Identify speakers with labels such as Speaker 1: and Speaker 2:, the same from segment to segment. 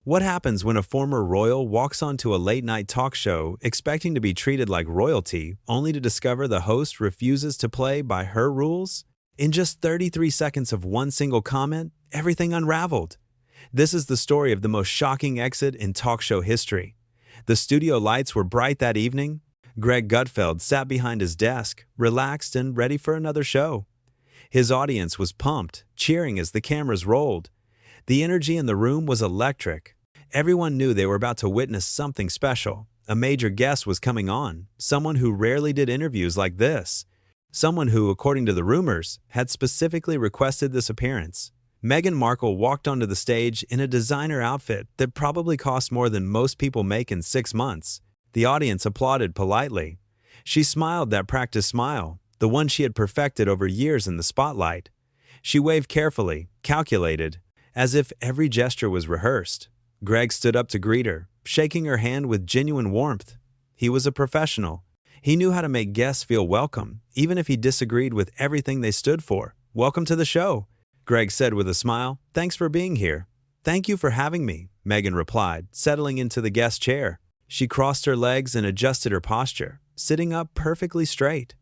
Speaker 1: What happens when a former royal walks onto a late-night talk show expecting to be treated like royalty, only to discover the host refuses to play by her rules? In just 33 seconds of one single comment, everything unraveled. This is the story of the most shocking exit in talk show history. The studio lights were bright that evening. Greg Gutfeld sat behind his desk, relaxed and ready for another show. His audience was pumped, cheering as the cameras rolled. The energy in the room was electric. Everyone knew they were about to witness something special. A major guest was coming on, someone who rarely did interviews like this. Someone who, according to the rumors, had specifically requested this appearance. Meghan Markle walked onto the stage in a designer outfit that probably cost more than most people make in 6 months. The audience applauded politely. She smiled that practiced smile, the one she had perfected over years in the spotlight. She waved carefully, calculated, as if every gesture was rehearsed. Greg stood up to greet her, shaking her hand with genuine warmth. He was a professional. He knew how to make guests feel welcome, even if he disagreed with everything they stood for. "Welcome to the show," Greg said with a smile. "Thanks for being here." "Thank you for having me," Meghan replied, settling into the guest chair. She crossed her legs and adjusted her posture, sitting up perfectly straight.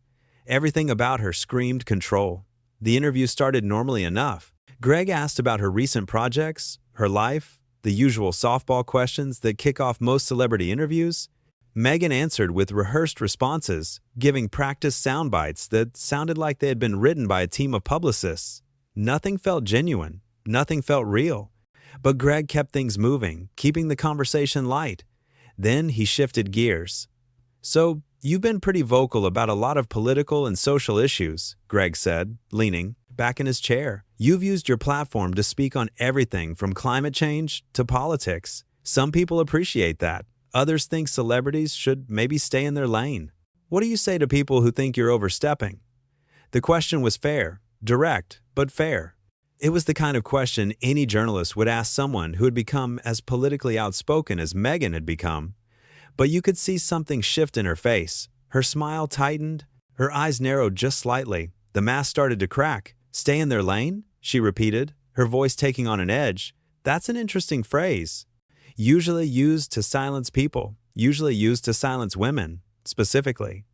Speaker 1: Everything about her screamed control. The interview started normally enough. Greg asked about her recent projects, her life, the usual softball questions that kick off most celebrity interviews. Meghan answered with rehearsed responses, giving practice sound bites that sounded like they had been written by a team of publicists. Nothing felt genuine, nothing felt real. But Greg kept things moving, keeping the conversation light. Then he shifted gears. "So, you've been pretty vocal about a lot of political and social issues," Greg said, leaning back in his chair. "You've used your platform to speak on everything from climate change to politics. Some people appreciate that. Others think celebrities should maybe stay in their lane. What do you say to people who think you're overstepping?" The question was fair, direct, but fair. It was the kind of question any journalist would ask someone who had become as politically outspoken as Meghan had become. But you could see something shift in her face. Her smile tightened, her eyes narrowed just slightly. The mask started to crack. "Stay in their lane?" she repeated, her voice taking on an edge. "That's an interesting phrase. Usually used to silence people, usually used to silence women, specifically."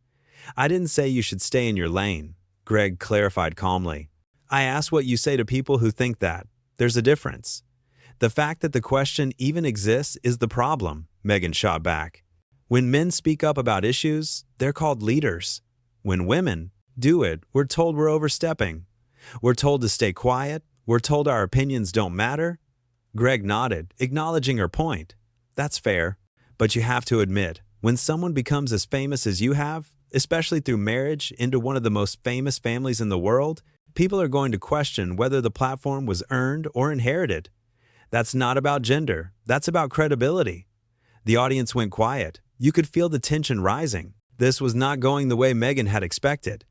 Speaker 1: "I didn't say you should stay in your lane," Greg clarified calmly. "I asked what you say to people who think that. There's a difference." "The fact that the question even exists is the problem," Meghan shot back. "When men speak up about issues, they're called leaders. When women do it, we're told we're overstepping. We're told to stay quiet. We're told our opinions don't matter." Greg nodded, acknowledging her point. "That's fair. But you have to admit, when someone becomes as famous as you have, especially through marriage into one of the most famous families in the world, people are going to question whether the platform was earned or inherited. That's not about gender. That's about credibility." The audience went quiet. You could feel the tension rising. This was not going the way Meghan had expected.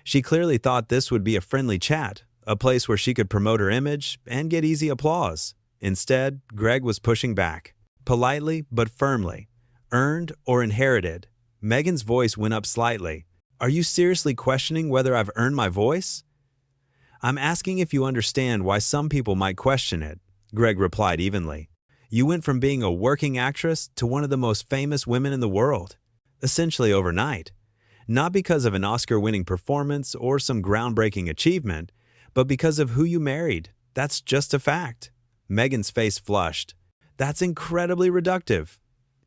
Speaker 1: She clearly thought this would be a friendly chat, a place where she could promote her image and get easy applause. Instead, Greg was pushing back, politely but firmly. "Earned or inherited?" Meghan's voice went up slightly. "Are you seriously questioning whether I've earned my voice?" "I'm asking if you understand why some people might question it," Greg replied evenly. "You went from being a working actress to one of the most famous women in the world, essentially overnight. Not because of an Oscar-winning performance or some groundbreaking achievement, but because of who you married. That's just a fact." Meghan's face flushed. "That's incredibly reductive."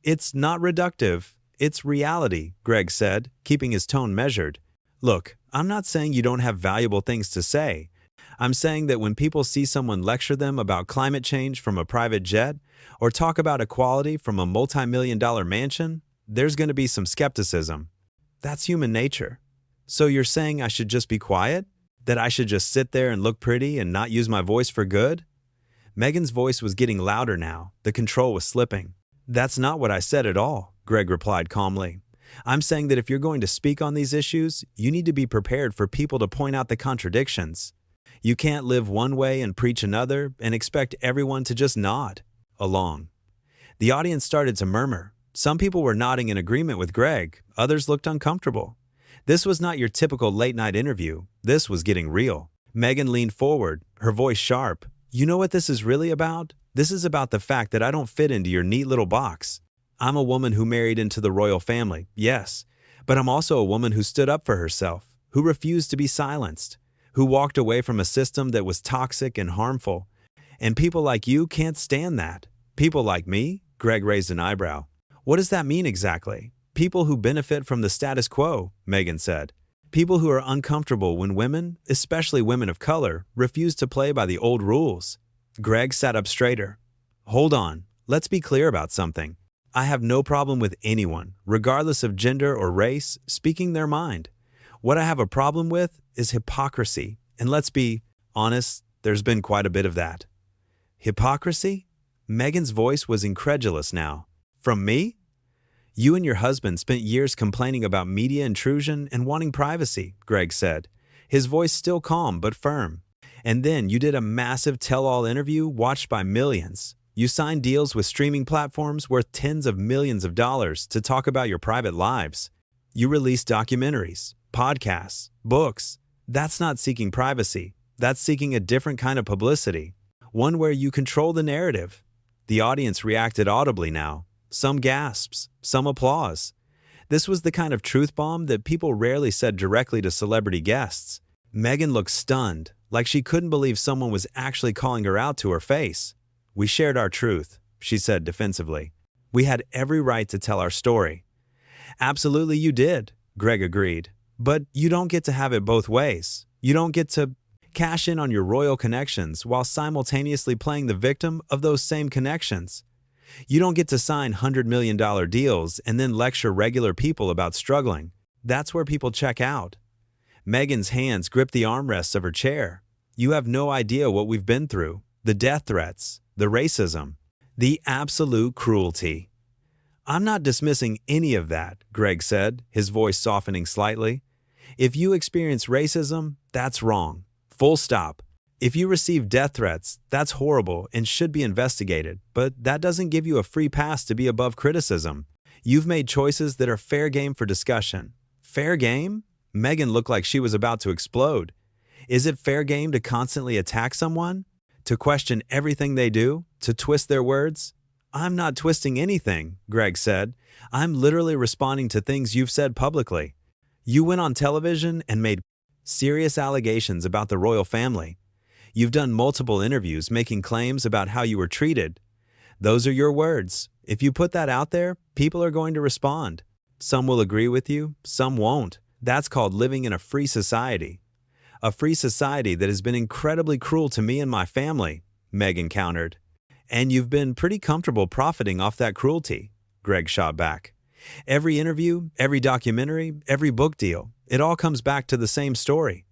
Speaker 1: "It's not reductive. It's reality," Greg said, keeping his tone measured. "Look, I'm not saying you don't have valuable things to say. I'm saying that when people see someone lecture them about climate change from a private jet or talk about equality from a multi-million-dollar mansion, there's going to be some skepticism. That's human nature. So you're saying I should just be quiet? That I should just sit there and look pretty and not use my voice for good?" Meghan's voice was getting louder now. The control was slipping. "That's not what I said at all," Greg replied calmly. "I'm saying that if you're going to speak on these issues, you need to be prepared for people to point out the contradictions. You can't live one way and preach another and expect everyone to just nod along." The audience started to murmur. Some people were nodding in agreement with Greg, others looked uncomfortable. This was not your typical late-night interview. This was getting real. Meghan leaned forward, her voice sharp. "You know what this is really about? This is about the fact that I don't fit into your neat little box. I'm a woman who married into the royal family, yes, but I'm also a woman who stood up for herself, who refused to be silenced, who walked away from a system that was toxic and harmful. And people like you can't stand that. People like me? Greg raised an eyebrow. What does that mean exactly? People who benefit from the status quo, Meghan said. People who are uncomfortable when women, especially women of color, refuse to play by the old rules. Greg sat up straighter. Hold on, let's be clear about something. I have no problem with anyone, regardless of gender or race, speaking their mind. What I have a problem with is hypocrisy, and let's be honest, there's been quite a bit of that. Hypocrisy? Meghan's voice was incredulous now. From me? You and your husband spent years complaining about media intrusion and wanting privacy, Greg said, his voice still calm but firm. And then you did a massive tell-all interview watched by millions. You signed deals with streaming platforms worth tens of millions of dollars to talk about your private lives. You released documentaries, podcasts, books. That's not seeking privacy. That's seeking a different kind of publicity, one where you control the narrative. The audience reacted audibly now. Some gasps, some applause. This was the kind of truth bomb that people rarely said directly to celebrity guests. Meghan looked stunned, like she couldn't believe someone was actually calling her out to her face. We shared our truth, she said defensively. We had every right to tell our story. Absolutely you did, Greg agreed. But you don't get to have it both ways. You don't get to cash in on your royal connections while simultaneously playing the victim of those same connections. You don't get to sign $100 million deals and then lecture regular people about struggling. That's where people check out. Meghan's hands gripped the armrests of her chair. You have no idea what we've been through. The death threats, the racism, the absolute cruelty. I'm not dismissing any of that, Greg said, his voice softening slightly. If you experience racism, that's wrong. Full stop. If you receive death threats, that's horrible and should be investigated, but that doesn't give you a free pass to be above criticism. You've made choices that are fair game for discussion. Fair game? Meghan looked like she was about to explode. Is it fair game to constantly attack someone? To question everything they do? To twist their words? I'm not twisting anything, Greg said. I'm literally responding to things you've said publicly. You went on television and made serious allegations about the royal family. You've done multiple interviews making claims about how you were treated. Those are your words. If you put that out there, people are going to respond. Some will agree with you, some won't. That's called living in a free society. A free society that has been incredibly cruel to me and my family, Meghan countered. And you've been pretty comfortable profiting off that cruelty, Greg shot back. Every interview, every documentary, every book deal, it all comes back to the same story.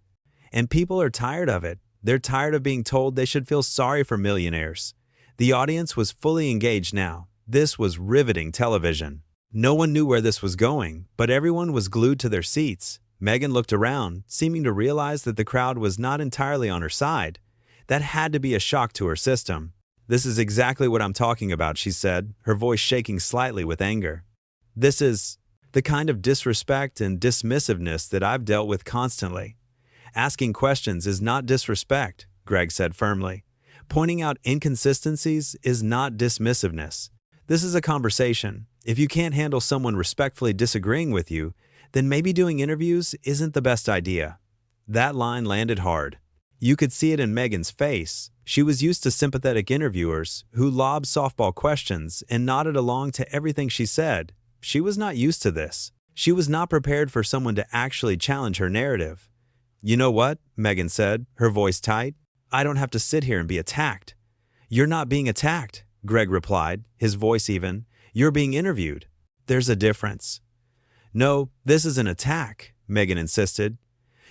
Speaker 1: And people are tired of it. They're tired of being told they should feel sorry for millionaires. The audience was fully engaged now. This was riveting television. No one knew where this was going, but everyone was glued to their seats. Meghan looked around, seeming to realize that the crowd was not entirely on her side. That had to be a shock to her system. This is exactly what I'm talking about, she said, her voice shaking slightly with anger. This is the kind of disrespect and dismissiveness that I've dealt with constantly. Asking questions is not disrespect, Greg said firmly. Pointing out inconsistencies is not dismissiveness. This is a conversation. If you can't handle someone respectfully disagreeing with you, then maybe doing interviews isn't the best idea. That line landed hard. You could see it in Meghan's face. She was used to sympathetic interviewers who lobbed softball questions and nodded along to everything she said. She was not used to this. She was not prepared for someone to actually challenge her narrative. You know what? Meghan said, her voice tight. I don't have to sit here and be attacked. You're not being attacked, Greg replied, his voice even. You're being interviewed. There's a difference. No, this is an attack, Meghan insisted.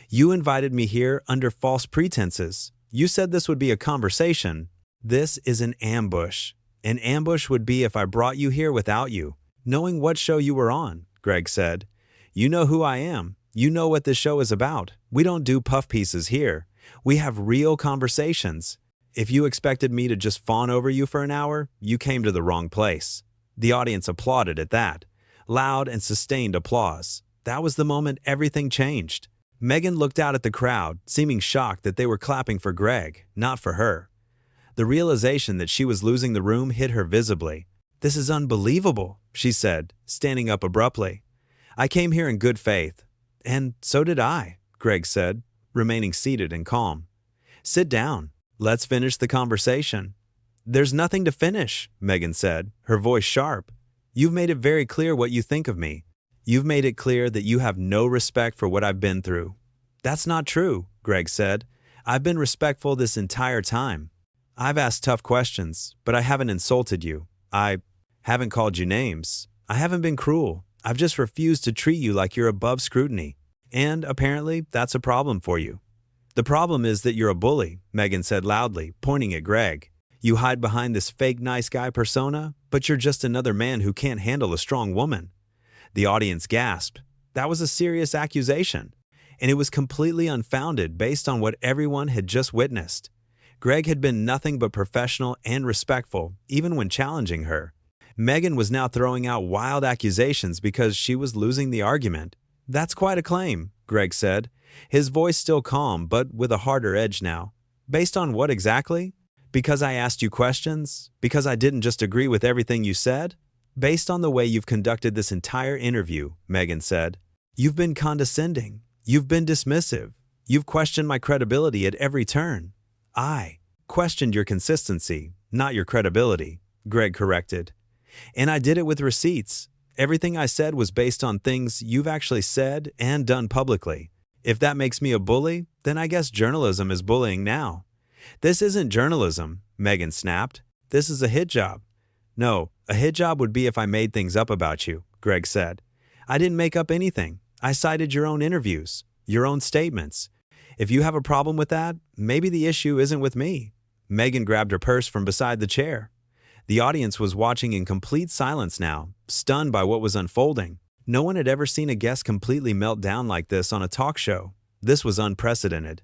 Speaker 1: You invited me here under false pretenses. You said this would be a conversation. This is an ambush. An ambush would be if I brought you here without you, knowing what show you were on, Greg said. You know who I am. You know what this show is about. We don't do puff pieces here. We have real conversations. If you expected me to just fawn over you for an hour, you came to the wrong place. The audience applauded at that. Loud and sustained applause. That was the moment everything changed. Meghan looked out at the crowd, seeming shocked that they were clapping for Greg, not for her. The realization that she was losing the room hit her visibly. "This is unbelievable," she said, standing up abruptly. "I came here in good faith." "And so did I," Greg said, remaining seated and calm. "Sit down. Let's finish the conversation." "There's nothing to finish," Meghan said, her voice sharp. "You've made it very clear what you think of me. You've made it clear that you have no respect for what I've been through." "That's not true," Greg said. "I've been respectful this entire time. I've asked tough questions, but I haven't insulted you. I haven't called you names. I haven't been cruel. I've just refused to treat you like you're above scrutiny. And apparently, that's a problem for you." "The problem is that you're a bully," Meghan said loudly, pointing at Greg. "You hide behind this fake nice guy persona, but you're just another man who can't handle a strong woman." The audience gasped. That was a serious accusation, and it was completely unfounded based on what everyone had just witnessed. Greg had been nothing but professional and respectful, even when challenging her. Meghan was now throwing out wild accusations because she was losing the argument. "That's quite a claim," Greg said, his voice still calm but with a harder edge now. "Based on what exactly? Because I asked you questions? Because I didn't just agree with everything you said?" "Based on the way you've conducted this entire interview," Meghan said. "You've been condescending. You've been dismissive. You've questioned my credibility at every turn." "I questioned your consistency, not your credibility," Greg corrected. "And I did it with receipts. Everything I said was based on things you've actually said and done publicly. If that makes me a bully, then I guess journalism is bullying now." "This isn't journalism," Meghan snapped. "This is a hit job." "No, a hit job would be if I made things up about you," Greg said. "I didn't make up anything. I cited your own interviews, your own statements. If you have a problem with that, maybe the issue isn't with me." Meghan grabbed her purse from beside the chair. The audience was watching in complete silence now, stunned by what was unfolding. No one had ever seen a guest completely melt down like this on a talk show. This was unprecedented.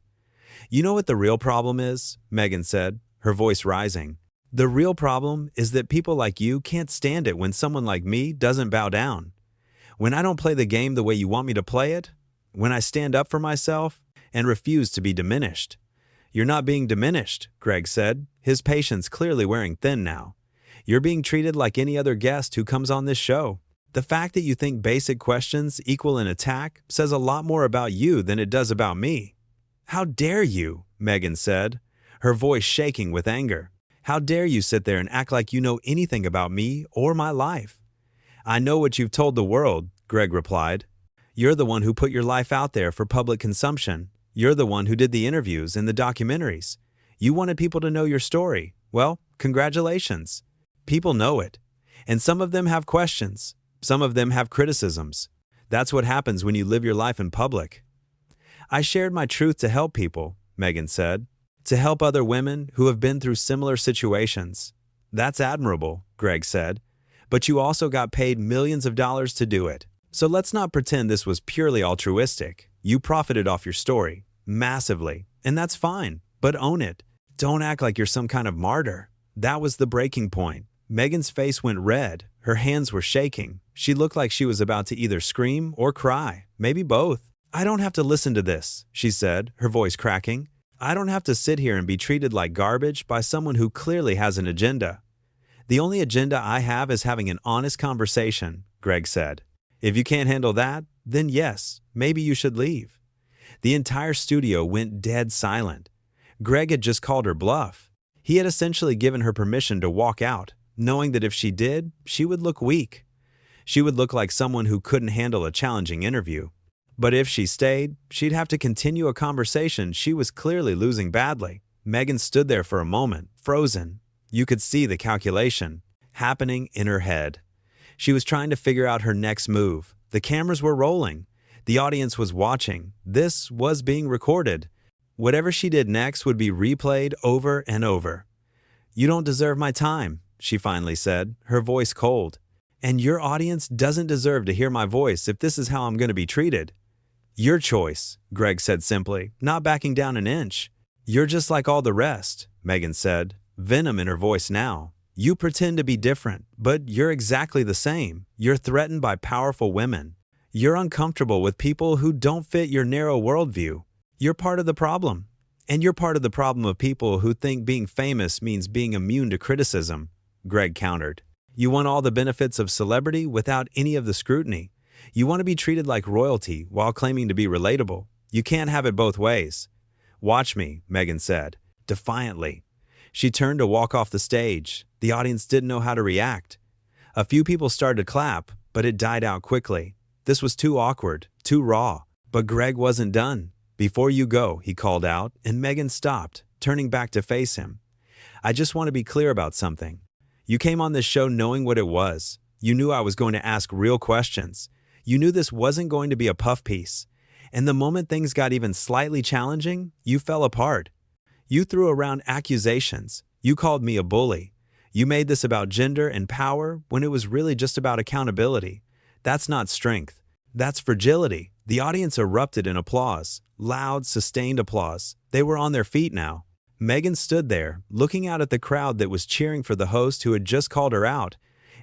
Speaker 1: "You know what the real problem is?" Meghan said, her voice rising. "The real problem is that people like you can't stand it when someone like me doesn't bow down. When I don't play the game the way you want me to play it, when I stand up for myself and refuse to be diminished." "You're not being diminished," Greg said, his patience clearly wearing thin now. "You're being treated like any other guest who comes on this show. The fact that you think basic questions equal an attack says a lot more about you than it does about me." "How dare you?" Meghan said, her voice shaking with anger. "How dare you sit there and act like you know anything about me or my life?" "I know what you've told the world," Greg replied. "You're the one who put your life out there for public consumption. You're the one who did the interviews and the documentaries. You wanted people to know your story. Well, congratulations. People know it. And some of them have questions. Some of them have criticisms. That's what happens when you live your life in public." "I shared my truth to help people," Meghan said. "To help other women who have been through similar situations." "That's admirable," Greg said. "But you also got paid millions of dollars to do it. So let's not pretend this was purely altruistic. You profited off your story. Massively. And that's fine. But own it. Don't act like you're some kind of martyr." That was the breaking point. Meghan's face went red. Her hands were shaking. She looked like she was about to either scream or cry. Maybe both. "I don't have to listen to this," she said, her voice cracking. "I don't have to sit here and be treated like garbage by someone who clearly has an agenda." "The only agenda I have is having an honest conversation," Greg said. "If you can't handle that, then yes, maybe you should leave." The entire studio went dead silent. Greg had just called her bluff. He had essentially given her permission to walk out, knowing that if she did, she would look weak. She would look like someone who couldn't handle a challenging interview. But if she stayed, she'd have to continue a conversation she was clearly losing badly. Meghan stood there for a moment, frozen. You could see the calculation happening in her head. She was trying to figure out her next move. The cameras were rolling. The audience was watching. This was being recorded. Whatever she did next would be replayed over and over. "You don't deserve my time," she finally said, her voice cold. "And your audience doesn't deserve to hear my voice if this is how I'm going to be treated." "Your choice," Greg said simply, not backing down an inch. "You're just like all the rest," Meghan said, venom in her voice now. "You pretend to be different, but you're exactly the same. You're threatened by powerful women. You're uncomfortable with people who don't fit your narrow worldview. You're part of the problem. And you're part of the problem of people who think being famous means being immune to criticism, Greg countered. You want all the benefits of celebrity without any of the scrutiny. You want to be treated like royalty while claiming to be relatable. You can't have it both ways. Watch me, Meghan said, defiantly. She turned to walk off the stage. The audience didn't know how to react. A few people started to clap, but it died out quickly. This was too awkward, too raw. But Greg wasn't done. Before you go, he called out, and Meghan stopped, turning back to face him. I just want to be clear about something. You came on this show knowing what it was. You knew I was going to ask real questions. You knew this wasn't going to be a puff piece. And the moment things got even slightly challenging, you fell apart. You threw around accusations. You called me a bully. You made this about gender and power when it was really just about accountability. That's not strength. That's fragility. The audience erupted in applause. Loud, sustained applause. They were on their feet now. Meghan stood there, looking out at the crowd that was cheering for the host who had just called her out,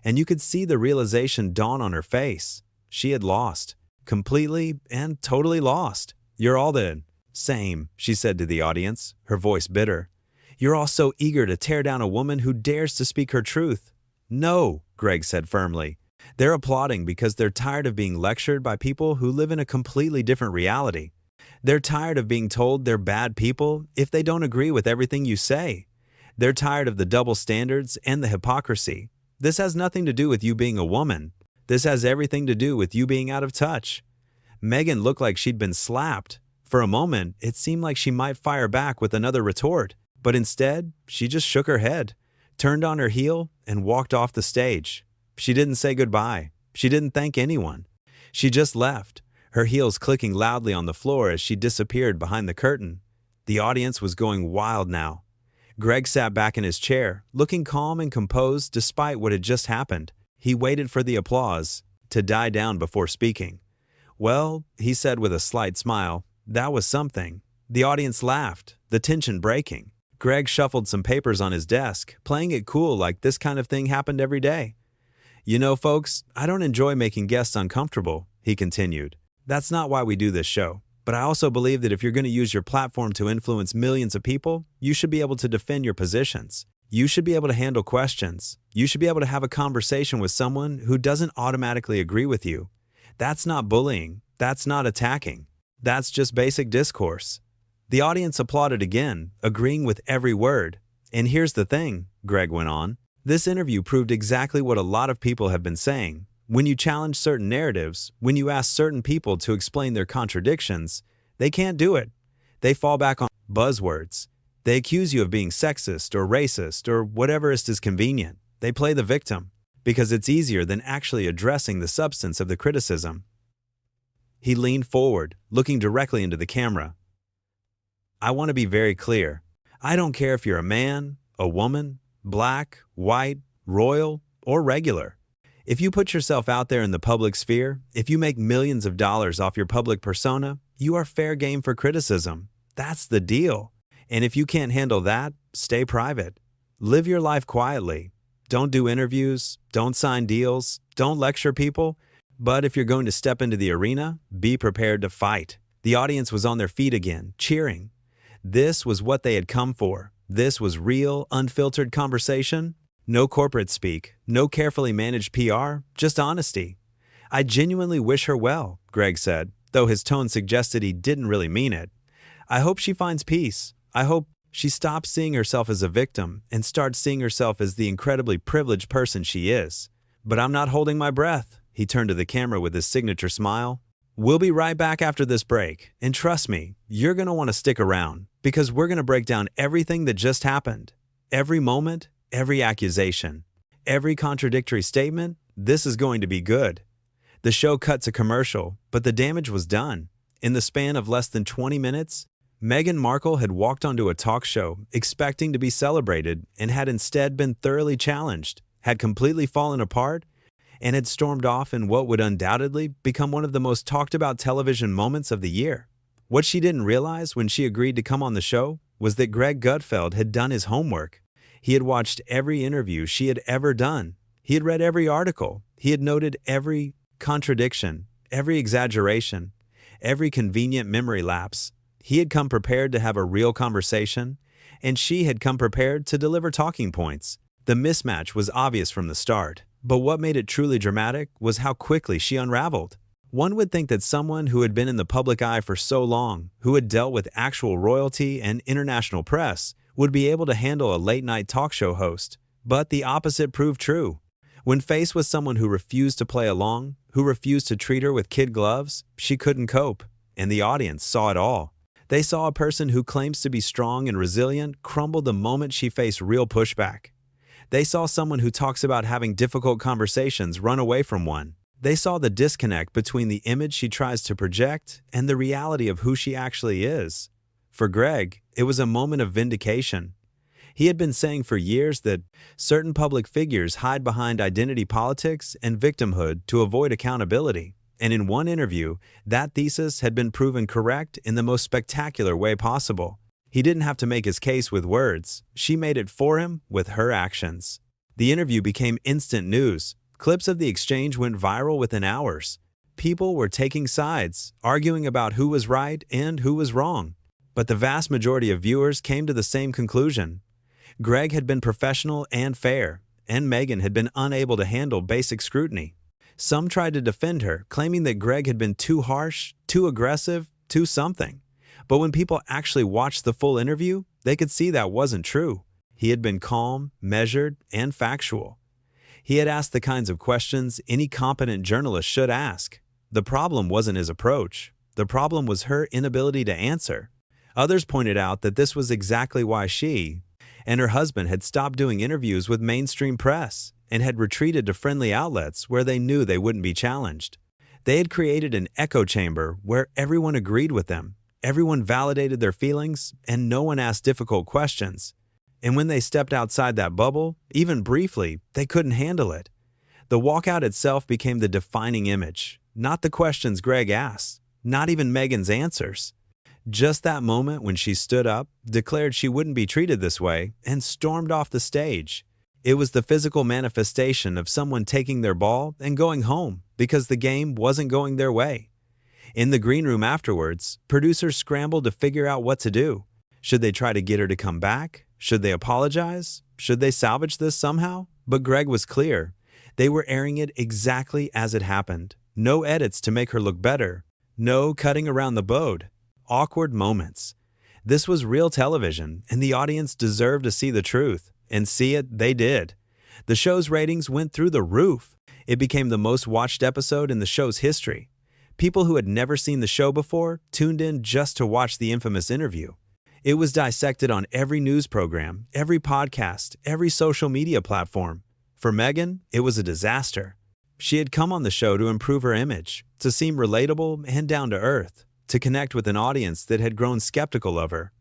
Speaker 1: and you could see the realization dawn on her face. She had lost. Completely and totally lost. You're all the same, she said to the audience, her voice bitter. You're all so eager to tear down a woman who dares to speak her truth. No, Greg said firmly. They're applauding because they're tired of being lectured by people who live in a completely different reality. They're tired of being told they're bad people if they don't agree with everything you say. They're tired of the double standards and the hypocrisy. This has nothing to do with you being a woman. This has everything to do with you being out of touch. Meghan looked like she'd been slapped. For a moment, it seemed like she might fire back with another retort, but instead, she just shook her head, turned on her heel, and walked off the stage. She didn't say goodbye. She didn't thank anyone. She just left, her heels clicking loudly on the floor as she disappeared behind the curtain. The audience was going wild now. Greg sat back in his chair, looking calm and composed despite what had just happened. He waited for the applause to die down before speaking. Well, he said with a slight smile, that was something. The audience laughed, the tension breaking. Greg shuffled some papers on his desk, playing it cool like this kind of thing happened every day. You know, folks, I don't enjoy making guests uncomfortable, he continued. That's not why we do this show. But I also believe that if you're going to use your platform to influence millions of people, you should be able to defend your positions. You should be able to handle questions. You should be able to have a conversation with someone who doesn't automatically agree with you. That's not bullying. That's not attacking. That's just basic discourse. The audience applauded again, agreeing with every word. And here's the thing, Greg went on. This interview proved exactly what a lot of people have been saying. When you challenge certain narratives, when you ask certain people to explain their contradictions, they can't do it. They fall back on buzzwords. They accuse you of being sexist or racist or whatever is convenient. They play the victim because it's easier than actually addressing the substance of the criticism. He leaned forward, looking directly into the camera. I want to be very clear. I don't care if you're a man, a woman, black, white, royal, or regular. If you put yourself out there in the public sphere, if you make millions of dollars off your public persona, you are fair game for criticism. That's the deal. And if you can't handle that, stay private. Live your life quietly. Don't do interviews, don't sign deals, don't lecture people. But if you're going to step into the arena, be prepared to fight. The audience was on their feet again, cheering. This was what they had come for. This was real, unfiltered conversation. No corporate speak, no carefully managed PR, just honesty. I genuinely wish her well, Greg said, though his tone suggested he didn't really mean it. I hope she finds peace. I hope she stops seeing herself as a victim and starts seeing herself as the incredibly privileged person she is. But I'm not holding my breath. He turned to the camera with his signature smile. We'll be right back after this break, and trust me, you're going to want to stick around because we're going to break down everything that just happened. Every moment, every accusation, every contradictory statement. This is going to be good. The show cut to commercial, but the damage was done. In the span of less than 20 minutes, Meghan Markle had walked onto a talk show expecting to be celebrated and had instead been thoroughly challenged, had completely fallen apart, and had stormed off in what would undoubtedly become one of the most talked about television moments of the year. What she didn't realize when she agreed to come on the show was that Greg Gutfeld had done his homework. He had watched every interview she had ever done. He had read every article. He had noted every contradiction, every exaggeration, every convenient memory lapse. He had come prepared to have a real conversation, and she had come prepared to deliver talking points. The mismatch was obvious from the start, but what made it truly dramatic was how quickly she unraveled. One would think that someone who had been in the public eye for so long, who had dealt with actual royalty and international press, would be able to handle a late-night talk show host. But the opposite proved true. When faced with someone who refused to play along, who refused to treat her with kid gloves, she couldn't cope, and the audience saw it all. They saw a person who claims to be strong and resilient crumble the moment she faced real pushback. They saw someone who talks about having difficult conversations run away from one. They saw the disconnect between the image she tries to project and the reality of who she actually is. For Greg, it was a moment of vindication. He had been saying for years that certain public figures hide behind identity politics and victimhood to avoid accountability. And in one interview, that thesis had been proven correct in the most spectacular way possible. He didn't have to make his case with words. She made it for him with her actions. The interview became instant news. Clips of the exchange went viral within hours. People were taking sides, arguing about who was right and who was wrong. But the vast majority of viewers came to the same conclusion. Greg had been professional and fair, and Meghan had been unable to handle basic scrutiny. Some tried to defend her, claiming that Greg had been too harsh, too aggressive, too something. But when people actually watched the full interview, they could see that wasn't true. He had been calm, measured, and factual. He had asked the kinds of questions any competent journalist should ask. The problem wasn't his approach. The problem was her inability to answer. Others pointed out that this was exactly why she and her husband had stopped doing interviews with mainstream press and had retreated to friendly outlets where they knew they wouldn't be challenged. They had created an echo chamber where everyone agreed with them, everyone validated their feelings, and no one asked difficult questions. And when they stepped outside that bubble, even briefly, they couldn't handle it. The walkout itself became the defining image, not the questions Greg asked, not even Meghan's answers. Just that moment when she stood up, declared she wouldn't be treated this way, and stormed off the stage. It was the physical manifestation of someone taking their ball and going home because the game wasn't going their way. In the green room afterwards, producers scrambled to figure out what to do. Should they try to get her to come back? Should they apologize? Should they salvage this somehow? But Greg was clear. They were airing it exactly as it happened. No edits to make her look better. No cutting around the boat. Awkward moments. This was real television, and the audience deserved to see the truth. And see it, they did. The show's ratings went through the roof. It became the most watched episode in the show's history. People who had never seen the show before tuned in just to watch the infamous interview. It was dissected on every news program, every podcast, every social media platform. For Meghan, it was a disaster. She had come on the show to improve her image, to seem relatable and down to earth, to connect with an audience that had grown skeptical of her.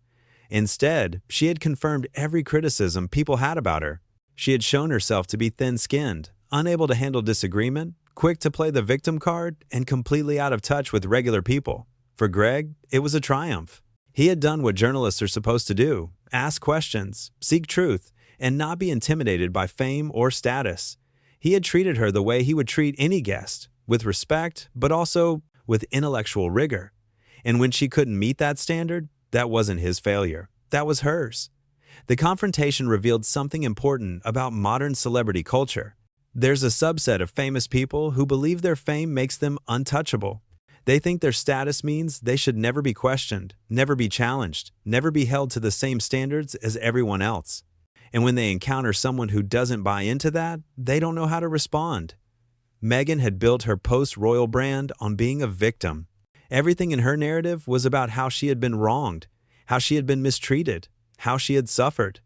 Speaker 1: Instead, she had confirmed every criticism people had about her. She had shown herself to be thin-skinned, unable to handle disagreement, quick to play the victim card, and completely out of touch with regular people. For Greg, it was a triumph. He had done what journalists are supposed to do: ask questions, seek truth, and not be intimidated by fame or status. He had treated her the way he would treat any guest, with respect, but also with intellectual rigor. And when she couldn't meet that standard, that wasn't his failure. That was hers. The confrontation revealed something important about modern celebrity culture. There's a subset of famous people who believe their fame makes them untouchable. They think their status means they should never be questioned, never be challenged, never be held to the same standards as everyone else. And when they encounter someone who doesn't buy into that, they don't know how to respond. Meghan had built her post-royal brand on being a victim. Everything in her narrative was about how she had been wronged, how she had been mistreated, how she had suffered.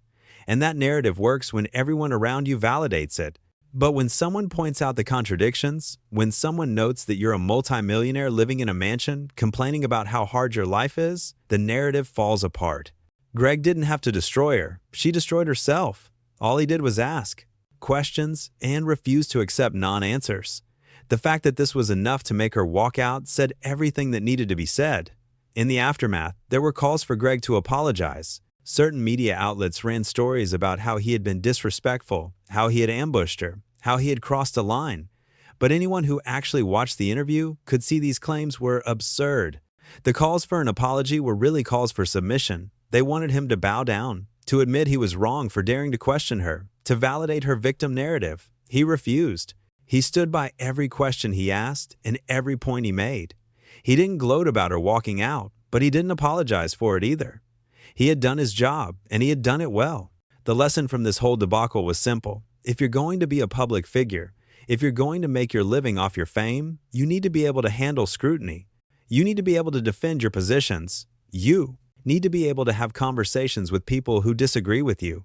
Speaker 1: And that narrative works when everyone around you validates it. But when someone points out the contradictions, when someone notes that you're a multimillionaire living in a mansion, complaining about how hard your life is, the narrative falls apart. Greg didn't have to destroy her. She destroyed herself. All he did was ask questions and refuse to accept non-answers. The fact that this was enough to make her walk out said everything that needed to be said. In the aftermath, there were calls for Greg to apologize. Certain media outlets ran stories about how he had been disrespectful, how he had ambushed her, how he had crossed a line. But anyone who actually watched the interview could see these claims were absurd. The calls for an apology were really calls for submission. They wanted him to bow down, to admit he was wrong for daring to question her, to validate her victim narrative. He refused. He stood by every question he asked and every point he made. He didn't gloat about her walking out, but he didn't apologize for it either. He had done his job, and he had done it well. The lesson from this whole debacle was simple. If you're going to be a public figure, if you're going to make your living off your fame, you need to be able to handle scrutiny. You need to be able to defend your positions. You need to be able to have conversations with people who disagree with you.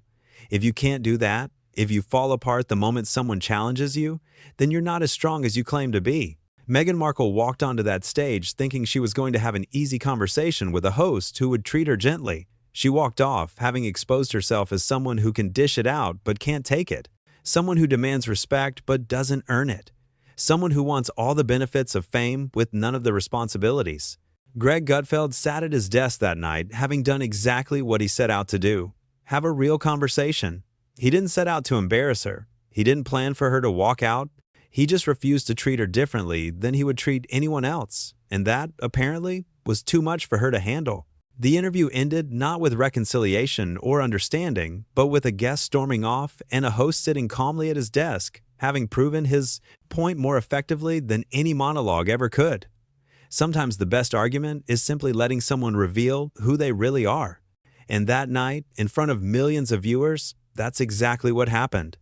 Speaker 1: If you can't do that, if you fall apart the moment someone challenges you, then you're not as strong as you claim to be. Meghan Markle walked onto that stage thinking she was going to have an easy conversation with a host who would treat her gently. She walked off, having exposed herself as someone who can dish it out but can't take it. Someone who demands respect but doesn't earn it. Someone who wants all the benefits of fame with none of the responsibilities. Greg Gutfeld sat at his desk that night, having done exactly what he set out to do. Have a real conversation. He didn't set out to embarrass her. He didn't plan for her to walk out. He just refused to treat her differently than he would treat anyone else, and that, apparently, was too much for her to handle. The interview ended not with reconciliation or understanding, but with a guest storming off and a host sitting calmly at his desk, having proven his point more effectively than any monologue ever could. Sometimes the best argument is simply letting someone reveal who they really are. And that night, in front of millions of viewers, that's exactly what happened.